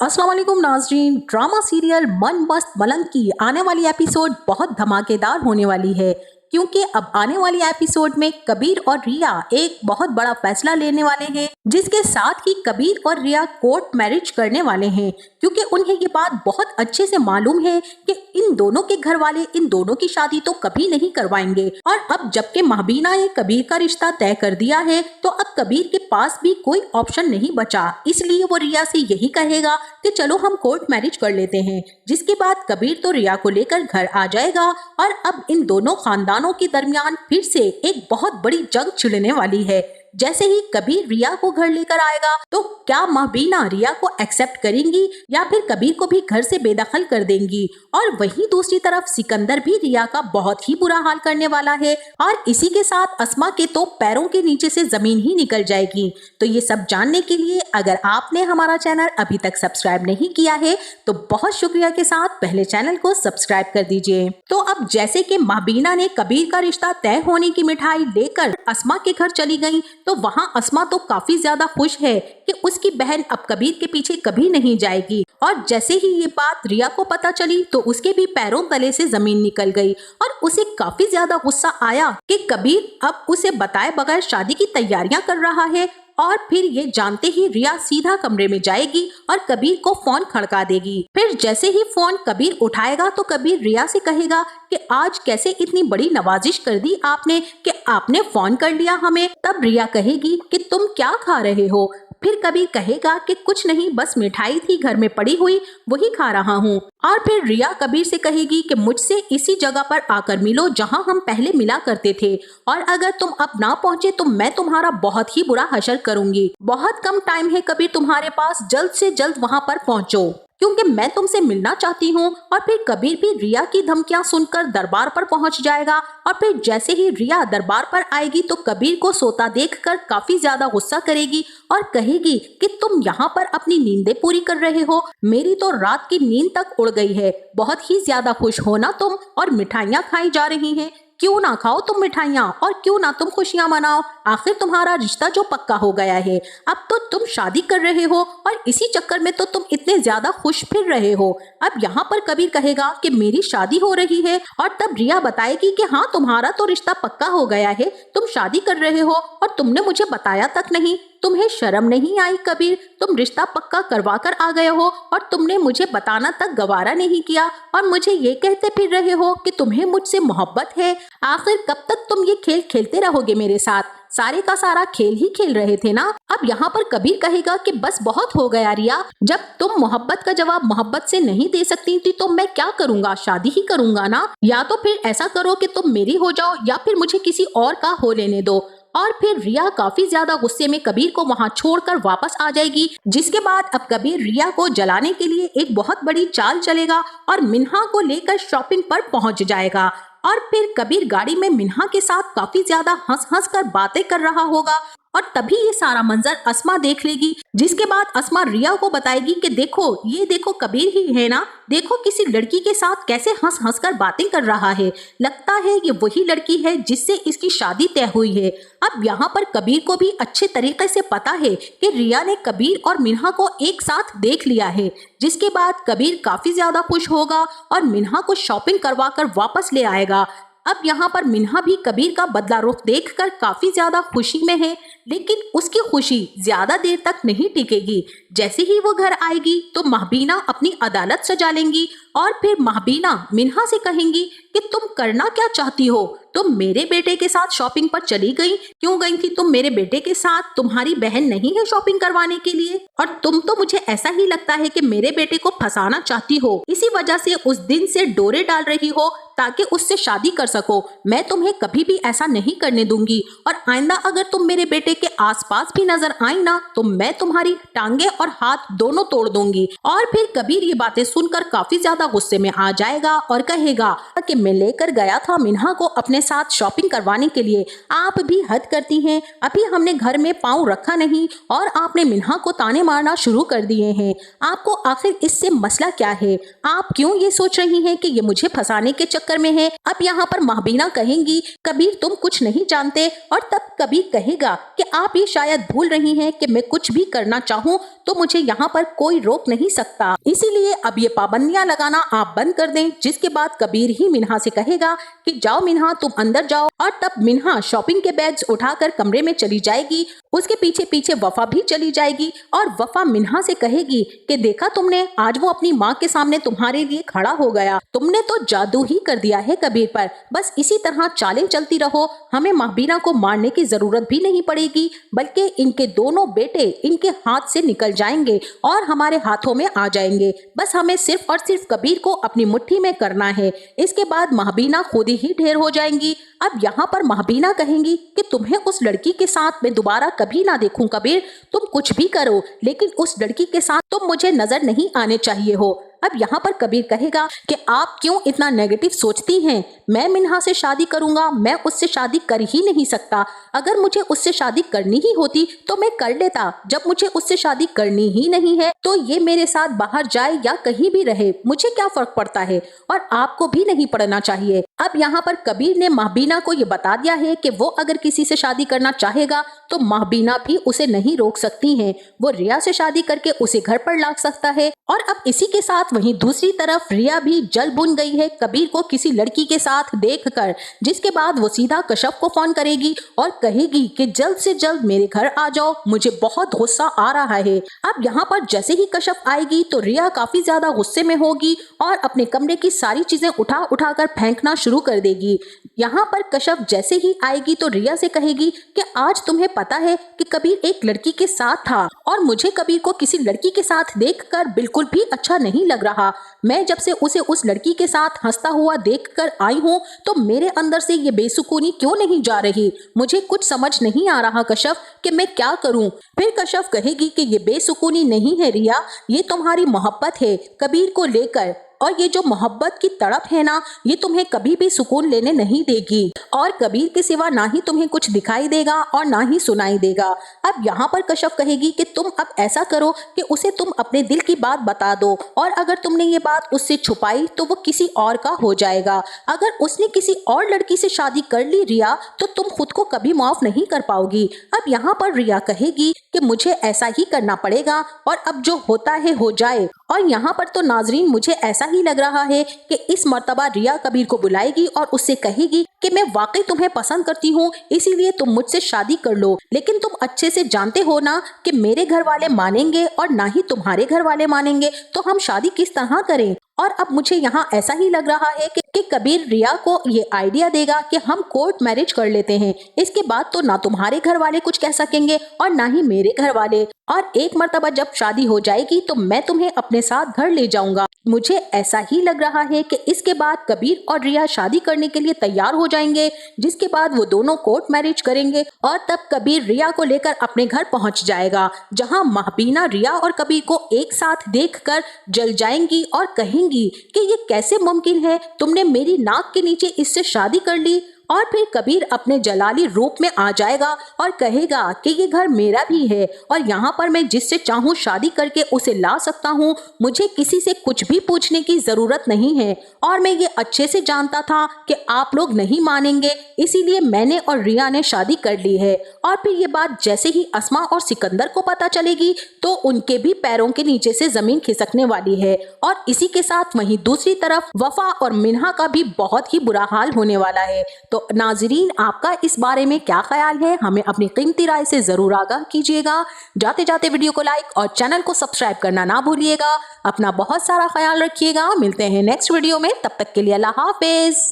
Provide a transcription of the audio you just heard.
अस्सलाम वालेकुम नाज़रीन। ड्रामा सीरियल मन मस्त मलंग की आने वाली एपिसोड बहुत धमाकेदार होने वाली है, क्योंकि अब आने वाली एपिसोड में कबीर और रिया एक बहुत बड़ा फैसला लेने वाले हैं, जिसके साथ ही कबीर और रिया कोर्ट मैरिज करने वाले हैं, क्योंकि उन्हें ये बात बहुत अच्छे से मालूम है कि इन दोनों के घर वाले इन दोनों की शादी तो कभी नहीं करवाएंगे। और अब जबकि महबीना ने कबीर का रिश्ता तय कर दिया है, तो अब कबीर के पास भी कोई ऑप्शन नहीं बचा, इसलिए वो रिया से यही कहेगा कि चलो हम कोर्ट मैरिज कर लेते हैं। जिसके बाद कबीर तो रिया को लेकर घर आ जाएगा और अब इन दोनों खानदानों के दरमियान फिर से एक बहुत बड़ी जंग छिड़ने वाली है। जैसे ही कबीर रिया को घर लेकर आएगा, तो क्या महबीना रिया को एक्सेप्ट करेंगी या फिर कबीर को भी घर से बेदखल कर देंगी। और वहीं दूसरी तरफ सिकंदर भी रिया का बहुत ही बुरा हाल करने वाला है, और इसी के साथ अस्मा के तो पैरों के नीचे से जमीन ही निकल जाएगी। तो ये सब जानने के लिए अगर आपने हमारा चैनल अभी तक सब्सक्राइब नहीं किया है, तो बहुत शुक्रिया के साथ पहले चैनल को सब्सक्राइब कर दीजिए। तो अब जैसे कि महबीना ने कबीर का रिश्ता तय होने की मिठाई लेकर अस्मा के घर चली गई, तो वहां अस्मा तो काफी ज्यादा खुश है कि उसकी बहन अब कबीर के पीछे कभी नहीं जाएगी। और जैसे ही ये बात रिया को पता चली, तो उसके भी पैरों तले से जमीन निकल गई और उसे काफी ज्यादा गुस्सा आया कि कबीर अब उसे बताए बगैर शादी की तैयारियां कर रहा है। और फिर ये जानते ही रिया सीधा कमरे में जाएगी और कबीर को फोन खड़का देगी। फिर जैसे ही फोन कबीर उठाएगा, तो कबीर रिया से कहेगा कि आज कैसे इतनी बड़ी नवाजिश कर दी आपने कि आपने फोन कर लिया हमें। तब रिया कहेगी कि तुम क्या खा रहे हो। फिर कबीर कहेगा कि कुछ नहीं, बस मिठाई थी घर में पड़ी हुई, वही खा रहा हूँ। और फिर रिया कबीर से कहेगी कि मुझसे इसी जगह पर आकर मिलो जहाँ हम पहले मिला करते थे, और अगर तुम अब ना पहुँचे तो मैं तुम्हारा बहुत ही बुरा हशर करूंगी। बहुत कम टाइम है कबीर तुम्हारे पास, जल्द से जल्द वहाँ पर पहुँचो, क्योंकि मैं तुमसे मिलना चाहती हूँ। और फिर कबीर भी रिया की धमकियां सुनकर दरबार पर पहुंच जाएगा। और फिर जैसे ही रिया दरबार पर आएगी, तो कबीर को सोता देखकर काफी ज्यादा गुस्सा करेगी और कहेगी कि तुम यहाँ पर अपनी नींदें पूरी कर रहे हो, मेरी तो रात की नींद तक उड़ गई है। बहुत ही ज्यादा खुश हो ना तुम, और मिठाइयाँ खाई जा रही हैं। क्यों ना खाओ तुम मिठाइयाँ, और क्यों ना तुम खुशियां मनाओ। आखिर तुम्हारा रिश्ता जो पक्का हो गया है, अब तो तुम शादी कर रहे हो, और इसी चक्कर में तो तुम इतने ज्यादा खुश फिर रहे हो। अब यहाँ पर कबीर कहेगा कि मेरी शादी हो रही है, और तब रिया बताएगी कि हाँ, तुम्हारा तो रिश्ता पक्का हो गया है, तुम शादी कर रहे हो और तुमने मुझे बताया तक नहीं। तुम्हें शर्म नहीं आई कबीर? तुम रिश्ता पक्का करवा कर आ गए हो और तुमने मुझे बताना तक गवारा नहीं किया, और मुझे ये कहते फिर रहे हो कि तुम्हें मुझसे मोहब्बत है। आखिर कब तक तुम ये खेल खेलते रहोगे मेरे साथ? सारे का सारा खेल ही खेल रहे थे ना। अब यहाँ पर कबीर कहेगा कि बस बहुत हो गया रिया, जब तुम मोहब्बत का जवाब मोहब्बत से नहीं दे सकती थी, तो मैं क्या करूँगा? शादी ही करूँगा ना। या तो फिर ऐसा करो कि तुम मेरी हो जाओ, या फिर मुझे किसी और का हो लेने दो। और फिर रिया काफी ज्यादा गुस्से में कबीर को वहां छोड़कर वापस आ जाएगी। जिसके बाद अब कबीर रिया को जलाने के लिए एक बहुत बड़ी चाल चलेगा और मिन्हा को लेकर शॉपिंग पर पहुंच जाएगा। और फिर कबीर गाड़ी में मिन्हा के साथ काफी ज्यादा हंस हंस कर बातें कर रहा होगा, और तभी ये सारा मंजर अस्मा देख लेगी। जिसके बाद अस्मा रिया को बताएगी कि देखो, ये देखो कबीर ही है ना, देखो किसी लड़की के साथ कैसे हंस हंस कर बातें कर रहा है, लगता है ये वही लड़की है जिससे इसकी शादी तय हुई है। अब यहाँ पर कबीर को भी अच्छे तरीके से पता है कि रिया ने कबीर और मिन्हा को एक साथ देख लिया है। जिसके बाद कबीर काफी ज्यादा खुश होगा और मिन्हा को शॉपिंग करवा कर वापस ले आएगा। अब यहाँ पर मिन्हा भी कबीर का बदला रुख देखकर काफी ज्यादा खुशी में है, लेकिन उसकी खुशी ज्यादा देर तक नहीं टिकेगी। जैसे ही वो घर आएगी, तो महबीना अपनी अदालत सजा लेंगी, और फिर महबीना मिन्हा से कहेंगी कि तुम करना क्या चाहती हो? तुम मेरे बेटे के साथ शॉपिंग पर चली गई, क्यों गई थी तुम मेरे बेटे के साथ? तुम्हारी बहन नहीं है शॉपिंग करवाने के लिए? और तुम तो, मुझे ऐसा ही लगता है कि मेरे बेटे को फंसाना चाहती हो, इसी वजह से उस दिन से डोरे डाल रही हो ताकि उससे शादी कर सको। मैं तुम्हें कभी भी ऐसा नहीं करने दूंगी, और आइंदा अगर तुम मेरे बेटे के आसपास भी नजर आई ना, तो मैं तुम्हारी टांगे और हाथ दोनों तोड़ दूंगी। और फिर कबीर ये बातें सुनकर काफी ज्यादा ज्यादा गुस्से में आ जाएगा और कहेगा कि मैं लेकर गया था मिन्हा को अपने साथ शॉपिंग करवाने के लिए, आप भी हद करती हैं, अभी हमने घर में पाँव रखा नहीं और आपने मिन्हा को ताने मारना शुरू कर दिए हैं। आपको आखिर इससे मसला क्या है? आप क्यों ये सोच रही हैं कि ये मुझे फंसाने के चक्कर में है? अब यहाँ पर महबीना कहेंगी कबीर तुम कुछ नहीं जानते, और तब कबीर कहेगा कि आप ये शायद भूल रही हैं कि मैं कुछ भी करना चाहूँ तो मुझे यहाँ पर कोई रोक नहीं सकता, इसीलिए अब ये पाबंदियां लगाना आप बंद कर दें। जिसके बाद कबीर ही मिन्हा से कहेगा कि जाओ मिन्हा तुम अंदर जाओ, और तब मिन्हा शॉपिंग के बैग्स उठाकर कमरे में चली जाएगी। उसके पीछे पीछे वफा भी चली जाएगी और वफा मिन्हा से कहेगी कि देखा तुमने, आज वो अपनी माँ के सामने तुम्हारे लिए खड़ा हो गया, तुमने तो जादू ही कर दिया है कबीर पर। बस इसी तरह चालें चलती रहो, हमें महबीना को मारने की जरूरत भी नहीं पड़ेगी, बल्कि इनके दोनों बेटे इनके हाथ से निकल जाएंगे और हमारे हाथों में आ जाएंगे। बस हमें सिर्फ और सिर्फ कबीर को अपनी मुट्ठी में करना है, इसके बाद महबीना खुद ही ढेर हो जाएंगी। अब यहाँ पर महबीना कहेंगी कि तुम्हें उस लड़की के साथ मैं दोबारा कभी ना देखूं कबीर, तुम कुछ भी करो लेकिन उस लड़की के साथ तुम मुझे नजर नहीं आने चाहिए हो। अब यहाँ पर कबीर कहेगा कि आप क्यों इतना नेगेटिव सोचती हैं, मैं मिन्हा से शादी करूंगा, मैं उससे शादी कर ही नहीं सकता। अगर मुझे उससे शादी करनी ही होती तो मैं कर लेता, जब मुझे उससे शादी करनी ही नहीं है तो ये मेरे साथ बाहर जाए या कहीं भी रहे, मुझे क्या फर्क पड़ता है, और आपको भी नहीं पड़ना चाहिए। अब यहाँ पर कबीर ने महबीना को ये बता दिया है कि वो अगर किसी से शादी करना चाहेगा तो महबीना भी उसे नहीं रोक सकती हैं, वो रिया से शादी करके उसे घर पर ला सकता है। और अब इसी के साथ वहीं दूसरी तरफ रिया भी जल बुन गई है कबीर को किसी लड़की के साथ देखकर, जिसके बाद वो सीधा कश्यप को फोन करेगी और कहेगी कि जल्द से जल्द मेरे घर आ जाओ, मुझे बहुत गुस्सा आ रहा है। अब यहाँ पर जैसे ही कश्यप आएगी तो रिया काफी ज्यादा गुस्से में होगी और अपने कमरे की सारी चीजें उठा उठा कर फेंकना शुरू कर देगी। यहाँ पर कश्यप जैसे ही आएगी तो रिया से कहेगी कि आज तुम्हें पता है कि कबीर एक लड़की के साथ था और मुझे कबीर को किसी लड़की के साथ देखकर बिल्कुल भी अच्छा नहीं लग रहा। मैं जब से उसे उस लड़की के साथ हंसता हुआ देखकर आई हूँ तो मेरे अंदर से ये बेसुकूनी क्यों नहीं जा रही, मुझे कुछ समझ नहीं आ रहा कश्यप कि मैं क्या करूँ। फिर कश्यप कहेगी कि ये बेसुकूनी नहीं है रिया, ये तुम्हारी मोहब्बत है कबीर को लेकर, और ये जो मोहब्बत की तड़प है ना, ये तुम्हें कभी भी सुकून लेने नहीं देगी और कबीर के सिवा ना ही तुम्हें कुछ दिखाई देगा और ना ही सुनाई देगा। अब यहाँ पर कश्यप कहेगी कि तुम अब ऐसा करो कि उसे तुम अपने दिल की बात बता दो, और अगर तुमने ये बात उससे छुपाई तो वो किसी और का हो जाएगा। अगर उसने किसी और लड़की से शादी कर ली रिया तो तुम खुद को कभी माफ नहीं कर पाओगी। अब यहाँ पर रिया कहेगी कि मुझे ऐसा ही करना पड़ेगा और अब जो होता है हो जाए। और यहाँ पर तो नाजरीन मुझे ऐसा ही लग रहा है कि इस मर्तबा रिया कबीर को बुलाएगी और उससे कहेगी कि मैं वाकई तुम्हें पसंद करती हूँ, इसीलिए तुम मुझसे शादी कर लो, लेकिन तुम अच्छे से जानते हो ना कि मेरे घर वाले मानेंगे और ना ही तुम्हारे घर वाले मानेंगे, तो हम शादी किस तरह करें। और अब मुझे यहाँ ऐसा ही लग रहा है कि कबीर रिया को ये आइडिया देगा कि हम कोर्ट मैरिज कर लेते हैं, इसके बाद तो ना तुम्हारे घर वाले कुछ कह सकेंगे और ना ही मेरे घर वाले, और एक मर्तबा जब शादी हो जाएगी तो मैं तुम्हें अपने साथ घर ले जाऊंगा। मुझे ऐसा ही लग रहा है कि इसके बाद कबीर और रिया शादी करने के लिए तैयार हो जाएंगे, जिसके बाद वो दोनों कोर्ट मैरिज करेंगे और तब कबीर रिया को लेकर अपने घर पहुंच जाएगा, जहां महबीना रिया और कबीर को एक साथ देखकर जल जाएंगी और कहेंगी कि ये कैसे मुमकिन है, तुमने मेरी नाक के नीचे इससे शादी कर ली। और फिर कबीर अपने जलाली रूप में आ जाएगा और कहेगा कि ये घर मेरा भी है और यहाँ पर मैं जिससे चाहूँ शादी करके उसे ला सकता हूँ, मुझे किसी से कुछ भी पूछने की जरूरत नहीं है। और मैं ये अच्छे से जानता था कि आप लोग नहीं मानेंगे, इसीलिए मैंने और रिया ने शादी कर ली है। और फिर ये बात जैसे ही अस्मा और सिकंदर को पता चलेगी तो उनके भी पैरों के नीचे से जमीन खिसकने वाली है। और इसी के साथ वहीं दूसरी तरफ वफा और मिन्हा का भी बहुत ही बुरा हाल होने वाला है। तो नाजरीन आपका इस बारे में क्या ख्याल है, हमें अपनी कीमती राय से जरूर आगाह कीजिएगा। जाते जाते वीडियो को लाइक और चैनल को सब्सक्राइब करना ना भूलिएगा। अपना बहुत सारा ख्याल रखिएगा, मिलते हैं नेक्स्ट वीडियो में, तब तक के लिए अल्लाह हाफिज।